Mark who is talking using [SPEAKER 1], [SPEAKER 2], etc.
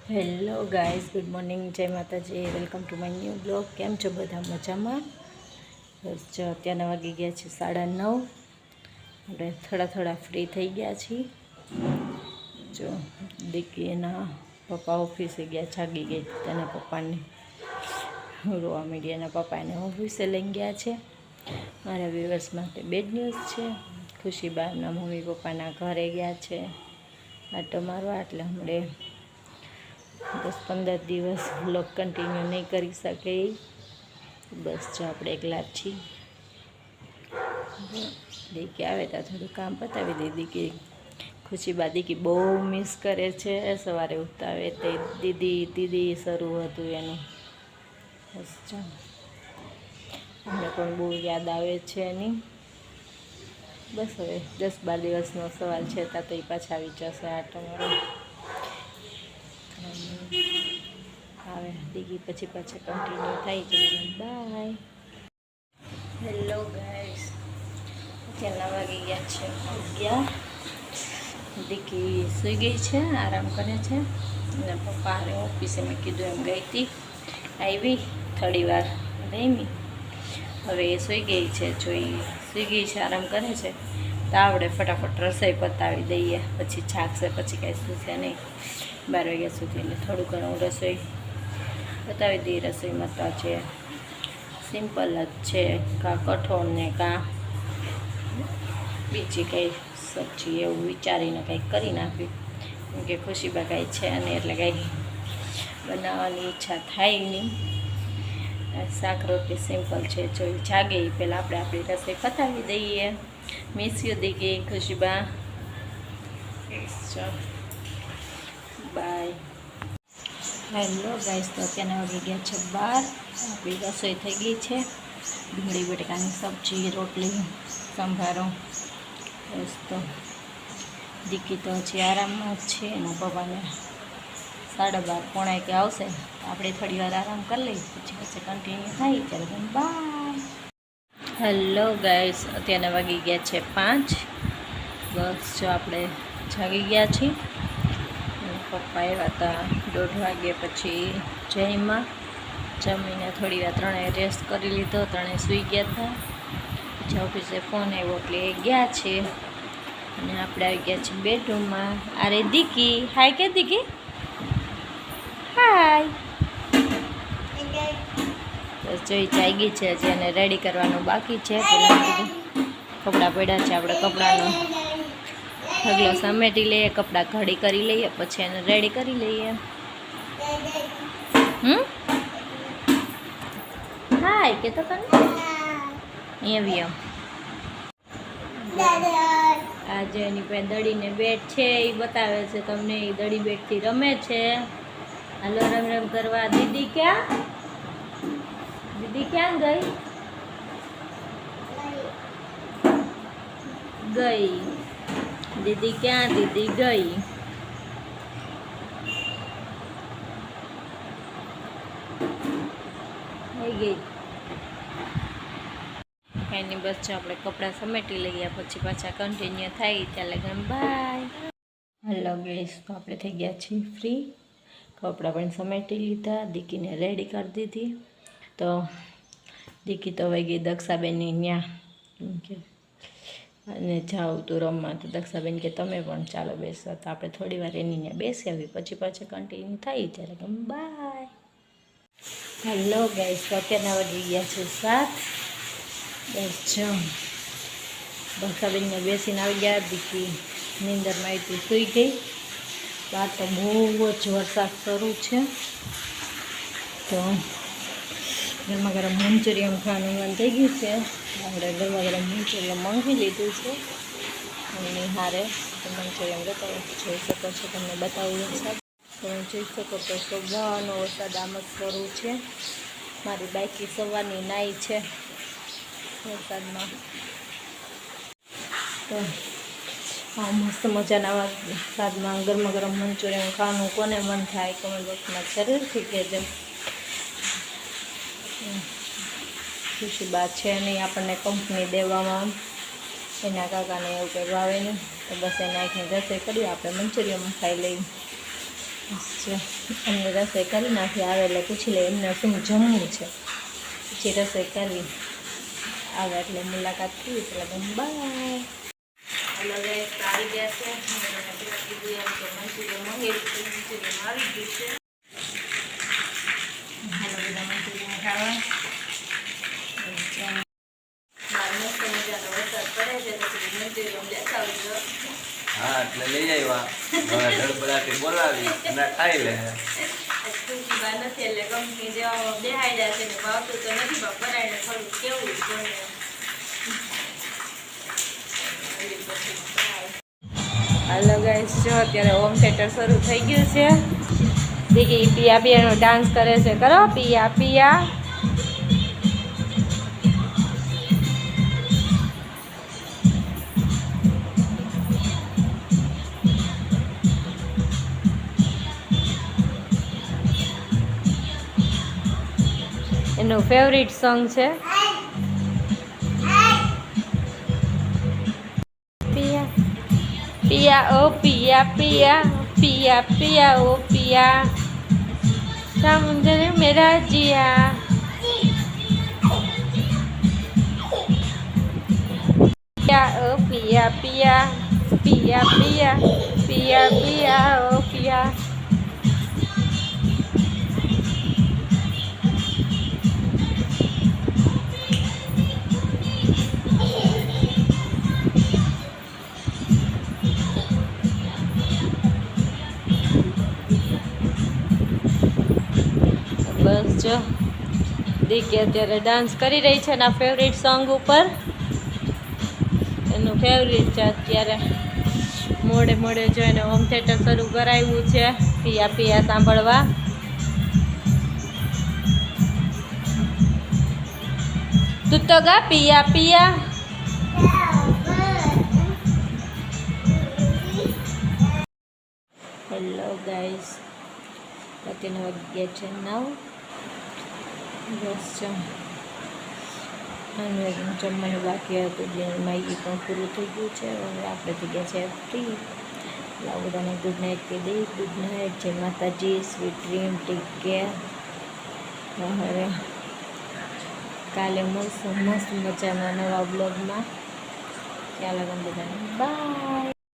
[SPEAKER 1] Hello guys, good morning, જય માતાજી, welcome to my new blog. કેમ છો બધા? મજામાં? બસ જો અત્યારના વાગી ગયા છે 9:30. આપણે થોડા ફ્રી થઈ ગયા છીએ. જો દીકી એના પપ્પા ઓફિસે ગયા, જાગી ગઈ તેના પપ્પાને રોવા મીડિયા. એના પપ્પા એને ઓફિસે લઈ ગયા છે. મારા વ્યુઅર્સ માટે બેડ ન્યૂઝ છે. ખુશીબા એમના મમ્મી પપ્પાના ઘરે ગયા છે આટો મારવા, એટલે હમણાં 10-15 દિવસ વ્લોગ કન્ટિન્યુ નહીં કરી શકે. બસ જો આપણે એકલા જ છીએ. દીકી આવે ત્યાં થોડું કામ પતાવી દીધી કે ખુશીબા દીકી બહુ મિસ કરે છે. સવારે ઉઠતા આવે તે દીદી શરૂ હતું એનું. બસ જો અમને પણ બહુ યાદ આવે છે એની. બસ હવે 10-12 દિવસનો સવાલ છે, ત્યાં તો એ પાછા આવી જશે આટો મારવા. આવે દીકી પછી પાછા કન્ટિન્યુ થઈ જાય. બાય. હેલો ગાઈસ, અત્યારના વાગી ગયા છે 11. દીકી સૂઈ ગઈ છે, આરામ કરે છે. અને પપ્પા હારે ઓફિસે મેં કીધું એમ ગઈ હતી, આવી થોડી વાર રમી. હવે એ સૂઈ ગઈ છે. જો એ સૂઈ ગઈ છે, આરામ કરે છે, તો આપણે ફટાફટ રસોઈ પતાવી દઈએ. પછી જાગશે, પછી કાંઈ સૂશે નહીં 12 વાગ્યા સુધી. એટલે થોડું ઘણું રસોઈ પતાવી દઈએ. રસોઈમાં તો છે સિમ્પલ જ છે, કાં કઠોળ ને કાં બીજી કંઈ સબ્જી એવું વિચારીને કંઈક કરી નાખ્યું. કેમ કે ખુશીબા કાંઈ છે નહીં, એટલે કંઈ બનાવવાની ઈચ્છા થાય નહીં. શાક રોટલી સિમ્પલ છે. જો જાગે એ પહેલાં આપણે આપણી રસોઈ પતાવી દઈએ. Miss you Diki, Khushiba. Bye. Hello guys, તો અત્યારના વાગી ગયા છે 12. આપણી રસોઈ થઈ ગઈ છે. ડુંગળી બટાકાની સબ્જી, રોટલી, સંભારો. બસ તો દીકી તો હજી આરામમાં જ છે. એના પપ્પાને 12:30 પોણા કે આવશે, આપણે થોડી વાર આરામ કરી લઈએ, પછી કન્ટિન્યુ થાય. ત્યારે બાય. હેલો ગાઈસ, અત્યારના વાગી ગયા છે 5. બસ જો આપણે જાગી ગયા છીએ. પપ્પા આવ્યા હતા 1:30 વાગે, પછી જમીને થોડી વાર ત્રણેય રેસ્ટ કરી લીધો. ત્રણેય સૂઈ ગયા હતા. પછી ઓફિસે ફોન આવ્યો એટલે એ ગયા છે. અને આપણે આવી ગયા છીએ બેડરૂમમાં. અરે દીકી, હાય કે દીકી, હાય. બસ જોઈ જાગી છે. હજી એને રેડી કરવાનું બાકી છે. પહેલાં કીધું કપડાં પડ્યા છે, આપણે કપડાનો ઢગલો સમેટી લઈએ, કપડાં ઘડી કરી લઈએ, પછી એને રેડી કરી લઈએ. હાય કે તો તને અહીંયા આજે એની પાસે દડીને બેટ છે, એ બતાવે છે તમને. એ દડી બેટથી રમે છે. હાલો રમ કરવા. દીદી ક્યાં ગઈ? દીદી ક્યાં? દીદી ગઈ. ગઈ એની. બસ જો આપણે કપડાં સમેટી લઈએ, પછી પાછા કન્ટિન્યુ થાય. ચાલે ગમ બાય. હલો ગેસ, તો આપણે થઈ ગયા છીએ ફ્રી. કપડાં પણ સમેટી લીધા, દીકીને રેડી કરી દીધી. તો દીકી તો વહી ગઈ દક્ષાબેનની ત્યાં. કે અને જાઉં તું રમવા, તો દક્ષાબેન કે તમે પણ ચાલો બેસો. તો આપણે થોડી વાર એની ત્યાં બેસી આવી, પછી પાછા કન્ટિન્યુ થાય. ત્યારે ગમ બાય. હેલો ગાઈસ, તો અત્યારના વાગી ગયા છે 7. બસ જો દક્ષાબેનને બેસીને આવી ગયા. દીકી નીંદરમાં આવી સૂઈ ગઈ. બહાર તો બહુ જ વરસાદ શરૂ છે. તો ગરમા ગરમ મંચુરિયન ખાવાનું મન થઈ ગયું છે. આપણે ગરમા ગરમ મંચુરિયન મંગાવી લીધું છે. અને હારે મંચુરિયન લેતા જોઈ શકો છો, તમને બતાવું વરસાદ. તમે જોઈ શકો તો સવારનો વરસાદ આમ જ શરૂ છે. મારી બાઈકી સવારની નાઈ છે વરસાદમાં. તો આ મસ્ત મજાના વરસાદમાં ગરમા ગરમ મંચુરિયન ખાવાનું કોને મન થાય? કમેન્ટ બોક્સમાં જરૂરથી કહેજો. ખુશીબા છે નહીં આપણને કંપની દેવામાં, એના કાકાને એવું કંઈ ભાવે નહીં. તો બસ એને આખી રસોઈ કરી, આપણે મંચુરિયન ખાઈ લઈએ. અમને રસોઈ કરી નાખી આવે એટલે પૂછી લે એમને શું જમવું છે, પછી રસોઈ કરવી આવે એટલે મુલાકાત થઈ એટલે બાય. હેલો ગાઈસ, આવી ગયા છે. મંચુરિયન મંચુરિયન આવી ગયું છે. હેલો બધા મંચુરિયન ખાવા મસ્ત મજાનો વરસાદ પડે છે તો મંચુરિયન લેતા આવજો.
[SPEAKER 2] હા એટલે લઈ આવ્યા. હવે ધડપડાથી બોલાવી અને ખાઈ લે.
[SPEAKER 1] ખુશીમાં નથી એટલે કંપની જેવા બેહાઈ જાય છે ને ભાવતું તો નથી પણ પરાયને થોડું કેવું પડે. હાલો ગાઈસ, જો અત્યારે હોમ થિયેટર શરૂ થઈ ગયું છે. દીકી પિયા પિયાનો ડાન્સ કરે છે. કરો પિયા પિયા. એનું ફેવરિટ સોંગ છે પિયા પિયા ઓ પિયા પિયા પિયા પિયા ઓ પિયા સમુદ્ર મેરા जिया પિયા ઓ પિયા પિયા પિયા પિયા પિયા પિયા ઓ પિયા. બસ જો દીકી અત્યારે ડાન્સ કરી રહી છે એના ફેવરિટ સોંગ ઉપર. એનું ફેવરિટ છે અત્યારે. મોડે મોડે જો એને હોમ થિયેટર શરૂ કરાવ્યું છે પિયા પિયા સાંભળવા. તું તો ગા પિયા પિયા. હેલો ગાઈસ, અત્યારના વાગ્યા છે 9. બસ જમવાનું બાકી હતું જે માગી પણ પૂરું થઈ ગયું છે. હવે આપણે થઈ ગયા છે ફ્રી. એટલે બધાને ગુડ નાઇટ કહી દઈ. ગુડ નાઇટ, જય માતાજી, સ્વીટ ડ્રીમ, ટેક કેર. હવે કાલે મળશું મસ્ત મજાના નવા બ્લોગમાં. ત્યાં લગન બધાને બાય.